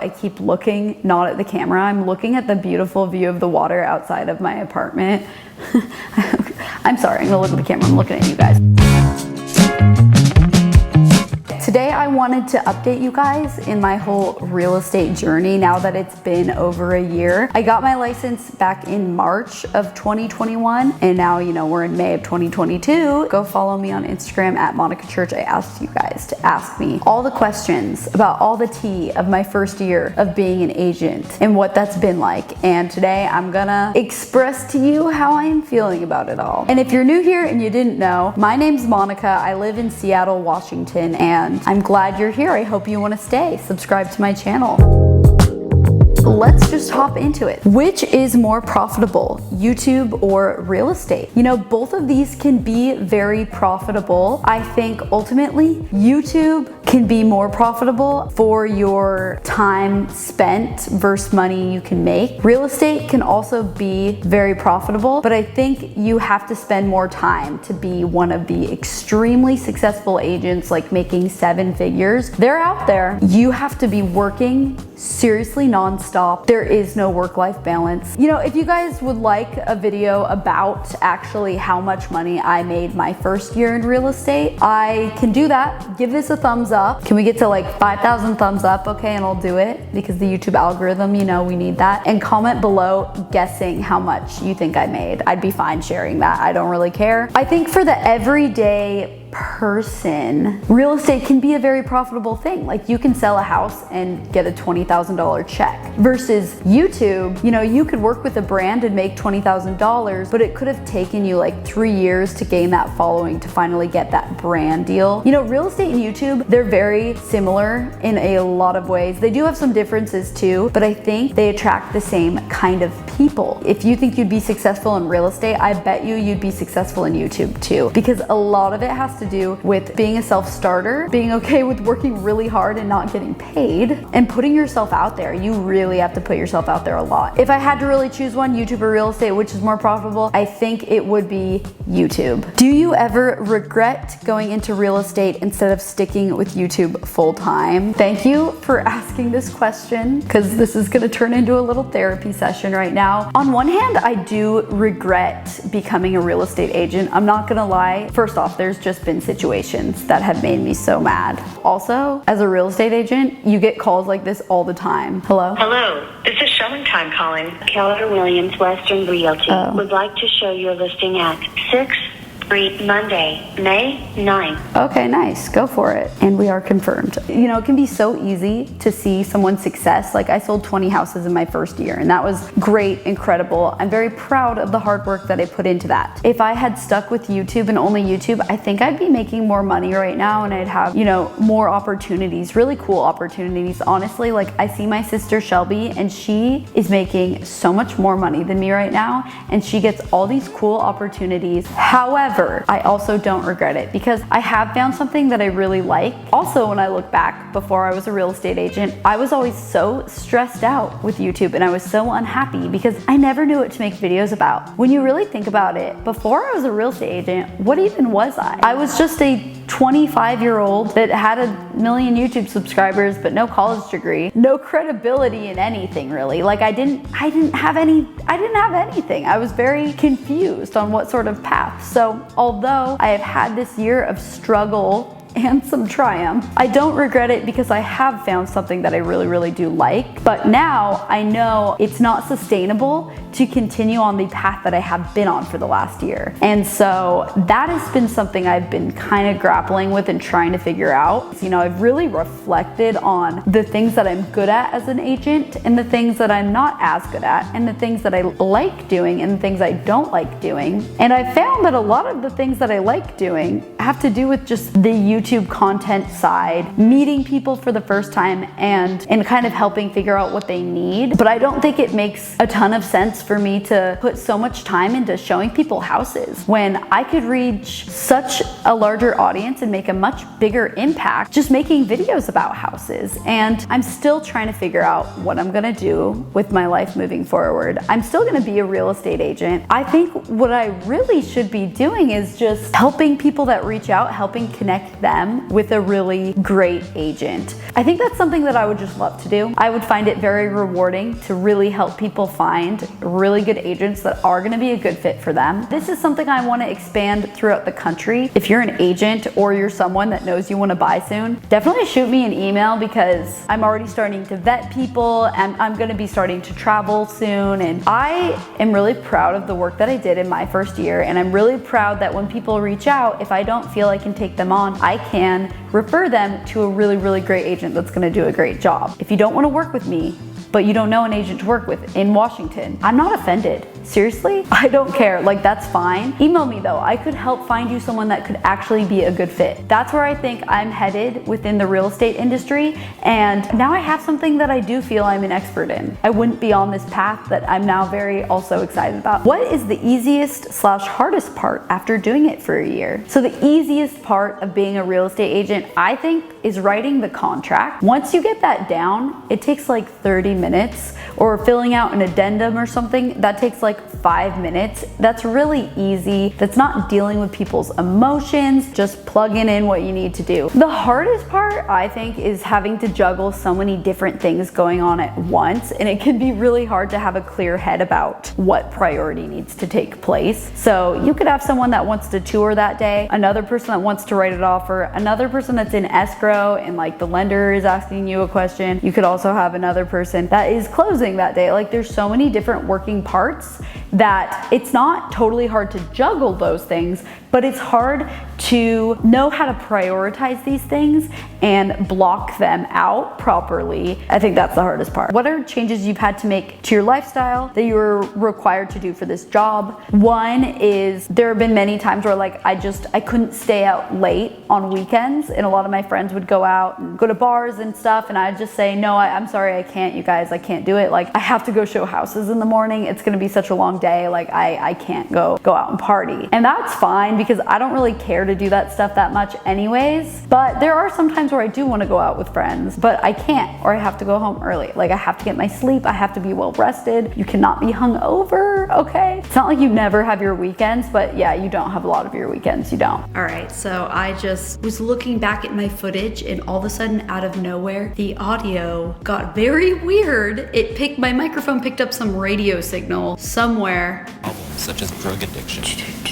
I keep looking not at the camera. I'm looking at the beautiful view of the water outside of my apartment. I'm sorry, I'm gonna look at the camera. I'm looking at you guys. Today I wanted to update you guys in my whole real estate journey now that it's been over a year. I got my license back in March of 2021 and now, you know, we're in May of 2022. Go follow me on Instagram at monicachurch. I asked you guys to ask me all the questions about all the tea of my first year of being an agent and what that's been like. And today I'm gonna express to you how I am feeling about it all. And if you're new here and you didn't know, my name's Monica. I live in Seattle, Washington, and I'm glad you're here. I hope you want to stay. Subscribe to my channel. Let's just hop into it. Which is more profitable, YouTube or real estate? You know, both of these can be very profitable. I think ultimately YouTube can be more profitable for your time spent versus money you can make. Real estate can also be very profitable, but I think you have to spend more time to be one of the extremely successful agents, like making 7 figures. They're out there. You have to be working seriously nonstop. There is no work-life balance. You know, if you guys would like a video about actually how much money I made my first year in real estate, I can do that. Give this a thumbs up. Can we get to like 5,000 thumbs up? Okay, and I'll do it because the YouTube algorithm, you know, we need that. And comment below guessing how much you think I made. I'd be fine sharing that. I don't really care. I think for the everyday person, real estate can be a very profitable thing. Like you can sell a house and get a $20,000 check versus YouTube. You know, you could work with a brand and make $20,000, but it could have taken you like 3 years to gain that following to finally get that brand deal. You know, real estate and YouTube, they're very similar in a lot of ways. They do have some differences too, but I think they attract the same kind of people. If you think you'd be successful in real estate, I bet you'd be successful in YouTube too, because a lot of it has to do with being a self-starter, being okay with working really hard and not getting paid, and putting yourself out there. You really have to put yourself out there a lot. If I had to really choose one, YouTube or real estate, which is more profitable, I think it would be YouTube. Do you ever regret going into real estate instead of sticking with YouTube full time? Thank you for asking this question, because this is gonna turn into a little therapy session right now. On one hand, I do regret becoming a real estate agent. I'm not gonna lie. First off, there's just been situations that have made me so mad. Also, as a real estate agent, you get calls like this all the time. Hello? Hello, this is showing time calling. Keller Williams Western Realty would like to show your listing at 6 Monday, May 9th. Okay, nice. Go for it. And we are confirmed. You know, it can be so easy to see someone's success. Like I sold 20 houses in my first year, and that was great, incredible. I'm very proud of the hard work that I put into that. If I had stuck with YouTube and only YouTube, I think I'd be making more money right now, and I'd have, you know, more opportunities, really cool opportunities. Honestly, like I see my sister Shelby, and she is making so much more money than me right now, and she gets all these cool opportunities. However, I also don't regret it because I have found something that I really like. Also, when I look back, before I was a real estate agent, I was always so stressed out with YouTube and I was so unhappy because I never knew what to make videos about. When you really think about it, before I was a real estate agent, what even was I? I was just a 25-year-old that had 1 million YouTube subscribers but no college degree, no credibility in anything really. Like I didn't have anything. I was very confused on what sort of path. So although I have had this year of struggle and some triumph, I don't regret it because I have found something that I really, really do like. But now I know it's not sustainable to continue on the path that I have been on for the last year. And so that has been something I've been kind of grappling with and trying to figure out. You know, I've really reflected on the things that I'm good at as an agent and the things that I'm not as good at and the things that I like doing and the things I don't like doing. And I found that a lot of the things that I like doing have to do with just the YouTube content side, meeting people for the first time and kind of helping figure out what they need. But I don't think it makes a ton of sense for me to put so much time into showing people houses when I could reach such a larger audience and make a much bigger impact just making videos about houses. And I'm still trying to figure out what I'm gonna do with my life moving forward. I'm still gonna be a real estate agent. I think what I really should be doing is just helping people that reach out, helping connect them them with a really great agent. I think that's something that I would just love to do. I would find it very rewarding to really help people find really good agents that are gonna be a good fit for them. This is something I wanna expand throughout the country. If you're an agent or you're someone that knows you wanna buy soon, definitely shoot me an email because I'm already starting to vet people and I'm gonna be starting to travel soon. And I am really proud of the work that I did in my first year. And I'm really proud that when people reach out, if I don't feel I can take them on, I can refer them to a really, really great agent that's gonna do a great job. If you don't wanna work with me, but you don't know an agent to work with in Washington, I'm not offended. Seriously, I don't care, like that's fine. Email me though, I could help find you someone that could actually be a good fit. That's where I think I'm headed within the real estate industry, and now I have something that I do feel I'm an expert in. I wouldn't be on this path that I'm now very also excited about. What is the easiest / hardest part after doing it for a year? So the easiest part of being a real estate agent, I think, is writing the contract. Once you get that down, it takes like 30 minutes, or filling out an addendum or something, that takes like 5 minutes. That's really easy. That's not dealing with people's emotions, just plugging in what you need to do. The hardest part, I think, is having to juggle so many different things going on at once, and it can be really hard to have a clear head about what priority needs to take place. So you could have someone that wants to tour that day, another person that wants to write an offer, another person that's in escrow and like the lender is asking you a question. You could also have another person that is closing that day. Like there's so many different working parts that it's not totally hard to juggle those things, but it's hard to know how to prioritize these things and block them out properly. I think that's the hardest part. What are changes you've had to make to your lifestyle that you were required to do for this job? One is there have been many times where like I couldn't stay out late on weekends, and a lot of my friends would go out and go to bars and stuff, and I'd just say, no, I'm sorry, I can't, you guys, I can't do it. Like I have to go show houses in the morning. It's gonna be such a long day. Like I can't go out and party. And that's fine because I don't really care to do that stuff that much anyways. But there are some times where I do want to go out with friends, but I can't, or I have to go home early. Like I have to get my sleep. I have to be well rested. You cannot be hungover, okay? It's not like you never have your weekends, but yeah, you don't have a lot of your weekends. You don't. All right, so I just was looking back at my footage, and all of a sudden, out of nowhere, the audio got very weird. My microphone picked up some radio signal somewhere. Problems such as drug addiction,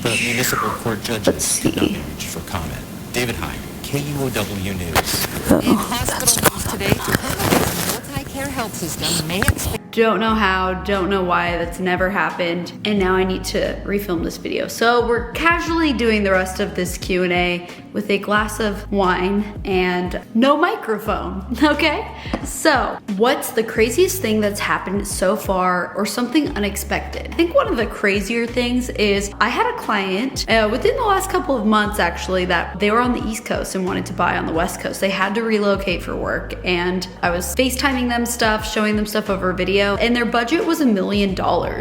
but municipal court judges did not reach for comment. David Hine, KUOW News. In hospital news today, multi-care health system may expand. Don't know how, don't know why, that's never happened. And now I need to refilm this video. So we're casually doing the rest of this Q&A with a glass of wine and no microphone, okay? So what's the craziest thing that's happened so far, or something unexpected? I think one of the crazier things is I had a client within the last couple of months actually that they were on the East Coast and wanted to buy on the West Coast. They had to relocate for work, and I was FaceTiming them stuff, showing them stuff over video, and their budget was $1 million.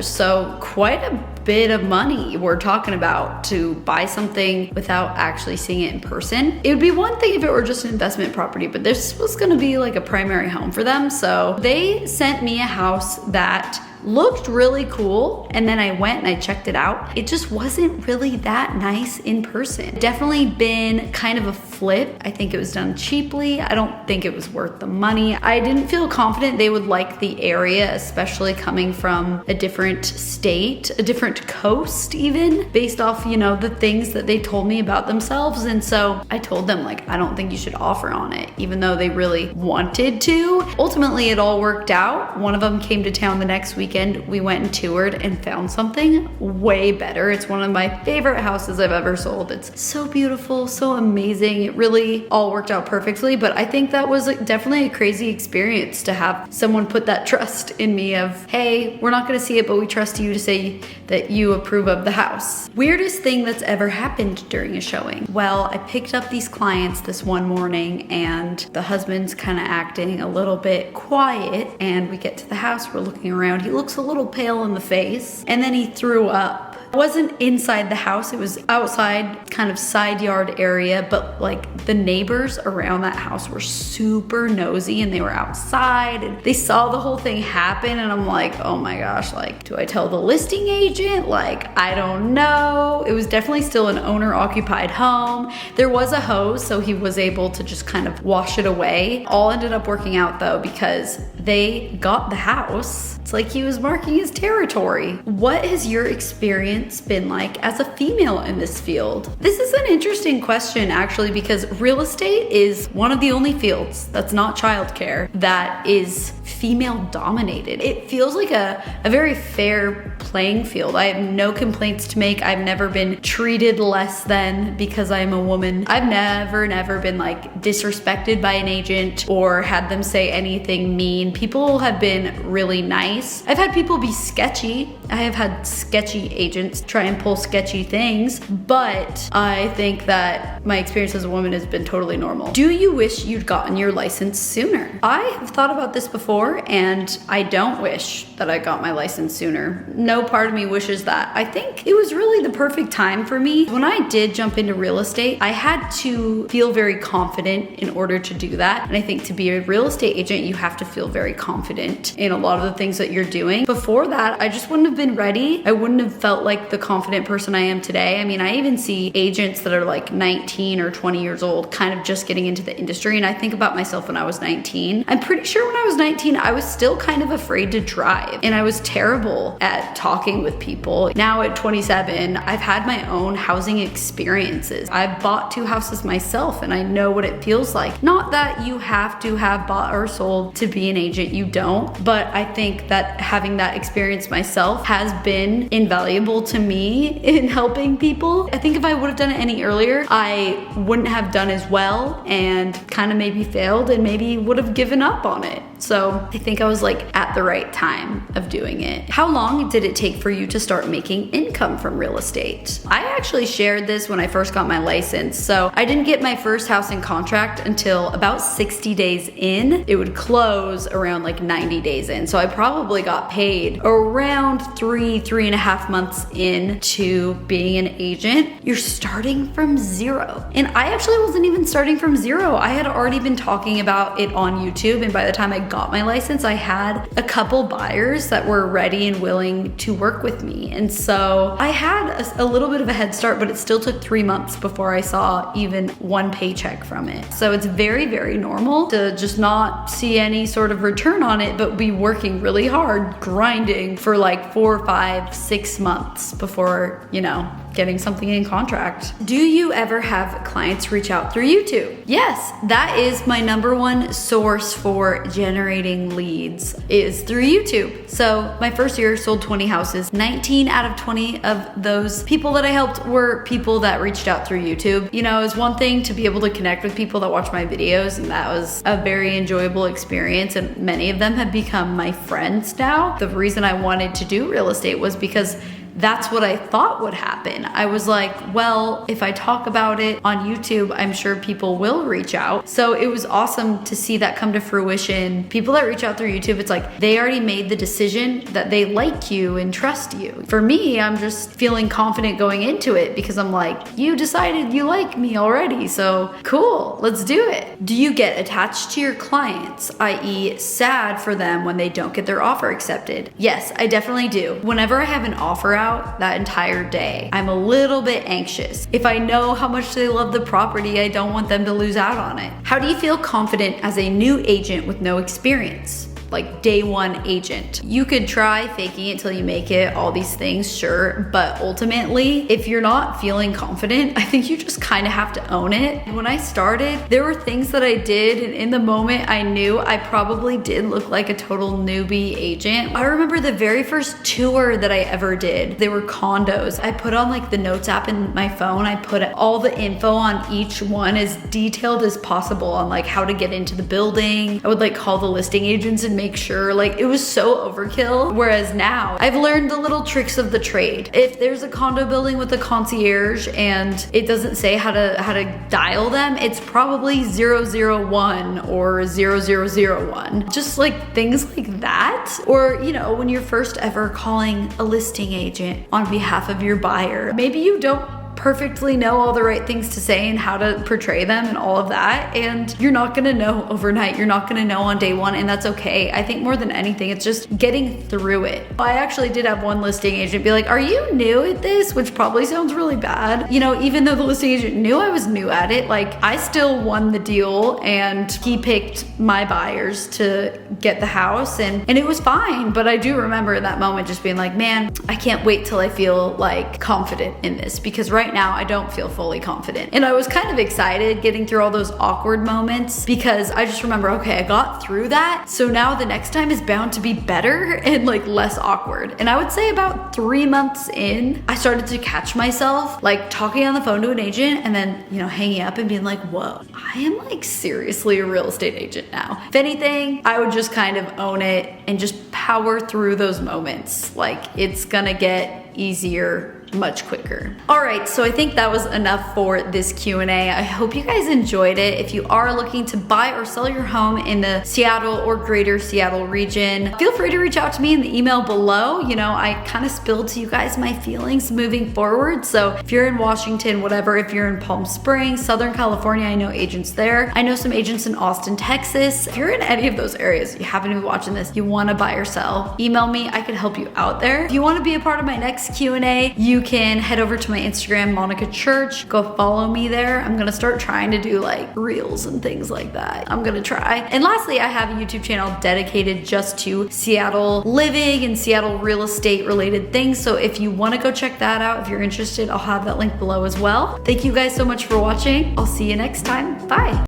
So quite a bit of money we're talking about to buy something without actually seeing it in person. It would be one thing if it were just an investment property, but this was gonna be like a primary home for them. So they sent me a house that looked really cool, and then I went and I checked it out. It just wasn't really that nice in person. Definitely been kind of a flip. I think it was done cheaply. I don't think it was worth the money. I didn't feel confident they would like the area, especially coming from a different state, a different coast even, based off, you know, the things that they told me about themselves. And so I told them, like, I don't think you should offer on it, even though they really wanted to. Ultimately, it all worked out. One of them came to town the next weekend. We went and toured and found something way better. It's one of my favorite houses I've ever sold. It's so beautiful, so amazing. It really all worked out perfectly, but I think that was definitely a crazy experience to have someone put that trust in me of, hey, we're not gonna see it, but we trust you to say that you approve of the house. Weirdest thing that's ever happened during a showing. Well, I picked up these clients this one morning, and the husband's kind of acting a little bit quiet, and we get to the house, we're looking around. He looks a little pale in the face, and then he threw up It wasn't inside the house, it was outside, kind of side yard area, but like the neighbors around that house were super nosy and they were outside and they saw the whole thing happen, and I'm like, oh my gosh, like, do I tell the listing agent? Like, I don't know. It was definitely still an owner occupied home. There was a hose, so he was able to just kind of wash it away. All ended up working out though, because they got the house. It's like he was marking his territory. What has your experience been like as a female in this field? This is an interesting question actually, because real estate is one of the only fields that's not childcare that is female dominated. It feels like a very fair playing field. I have no complaints to make. I've never been treated less than because I'm a woman. I've never been like disrespected by an agent or had them say anything mean. People have been really nice. I've had people be sketchy. I have had sketchy agents try and pull sketchy things, but I think that my experience as a woman has been totally normal. Do you wish you'd gotten your license sooner? I have thought about this before, and I don't wish that I got my license sooner. No part of me wishes that. I think it was really the perfect time for me. When I did jump into real estate, I had to feel very confident in order to do that. And I think to be a real estate agent, you have to feel very confident in a lot of the things that you're doing. Before that, I just wouldn't have been ready. I wouldn't have felt like the confident person I am today. I mean, I even see agents that are like 19 or 20 years old, kind of just getting into the industry. And I think about myself when I was 19. I'm pretty sure when I was 19, I was still kind of afraid to drive, and I was terrible at talking with people. Now at 27, I've had my own housing experiences. I've bought 2 houses myself, and I know what it feels like. Not that you have to have bought or sold to be an agent, you don't, but I think that having that experience myself has been invaluable to me in helping people. I think if I would have done it any earlier, I wouldn't have done as well and kind of maybe failed and maybe would have given up on it. So I think I was like at the right time of doing it. How long did it take for you to start making income from real estate? I actually shared this when I first got my license. So I didn't get my first house in contract until about 60 days in. It would close around like 90 days in. So I probably got paid around 3.5 months into being an agent. You're starting from zero. And I actually wasn't even starting from zero. I had already been talking about it on YouTube, and by the time I got my license, I had a couple buyers that were ready and willing to work with me. And so I had a little bit of a head start, but it still took 3 months before I saw even one paycheck from it. So it's very, very normal to just not see any sort of return on it, but be working really hard, grinding for like 4, 5, 6 months before, you know, getting something in contract. Do you ever have clients reach out through YouTube? Yes, that is my #1 source for generating leads, is through YouTube. So my first year sold 20 houses. 19 out of 20 of those people that I helped were people that reached out through YouTube. You know, it's one thing to be able to connect with people that watch my videos, and that was a very enjoyable experience, and many of them have become my friends now. The reason I wanted to do real estate was because that's what I thought would happen. I was like, well, if I talk about it on YouTube, I'm sure people will reach out. So it was awesome to see that come to fruition. People that reach out through YouTube, it's like they already made the decision that they like you and trust you. For me, I'm just feeling confident going into it because I'm like, you decided you like me already, so cool, let's do it. Do you get attached to your clients, i.e. sad for them when they don't get their offer accepted? Yes, I definitely do. Whenever I have an offer out that entire day, I'm a little bit anxious. If I know how much they love the property, I don't want them to lose out on it. How do you feel confident as a new agent with no experience? Like day 1 agent. You could try faking it till you make it, all these things, sure, but ultimately, if you're not feeling confident, I think you just kind of have to own it. When I started, there were things that I did, and in the moment I knew I probably did look like a total newbie agent. I remember the very first tour that I ever did, they were condos. I put on like the notes app in my phone, I put all the info on each one as detailed as possible on like how to get into the building. I would like call the listing agents and make make sure, like it was so overkill. Whereas now I've learned the little tricks of the trade. If there's a condo building with a concierge and it doesn't say how to dial them, it's probably 001 or 0001. Just like things like that. Or, you know, when you're first ever calling a listing agent on behalf of your buyer, maybe you don't perfectly know all the right things to say and how to portray them and all of that, and you're not gonna know overnight, you're not gonna know on day one, and that's okay. I think more than anything, it's just getting through it. I actually did have one listing agent be like, are you new at this? Which probably sounds really bad. You know, even though the listing agent knew I was new at it, like I still won the deal and he picked my buyers to get the house, and it was fine. But I do remember that moment just being like, man, I can't wait till I feel like confident in this, because right now I don't feel fully confident. And I was kind of excited getting through all those awkward moments, because I just remember, okay, I got through that, so now the next time is bound to be better and like less awkward. And I would say about 3 months in, I started to catch myself like talking on the phone to an agent and then, you know, hanging up and being like, whoa, I am like seriously a real estate agent now. If anything, I would just kind of own it and just power through those moments. Like it's gonna get easier much quicker. All right, so I think that was enough for this Q&A. I hope you guys enjoyed it. If you are looking to buy or sell your home in the Seattle or greater Seattle region, feel free to reach out to me in the email below. You know, I kind of spilled to you guys my feelings moving forward. So if you're in Washington, whatever, if you're in Palm Springs, Southern California, I know agents there. I know some agents in Austin, Texas. If you're in any of those areas, you happen to be watching this, you want to buy or sell, email me. I can help you out there. If you want to be a part of my next Q&A, you can head over to my Instagram, Monica Church. Go follow me there. I'm gonna start trying to do like reels and things like that. I'm gonna try. And lastly, I have a YouTube channel dedicated just to Seattle living and Seattle real estate related things. So if you wanna go check that out, if you're interested, I'll have that link below as well. Thank you guys so much for watching. I'll see you next time. Bye.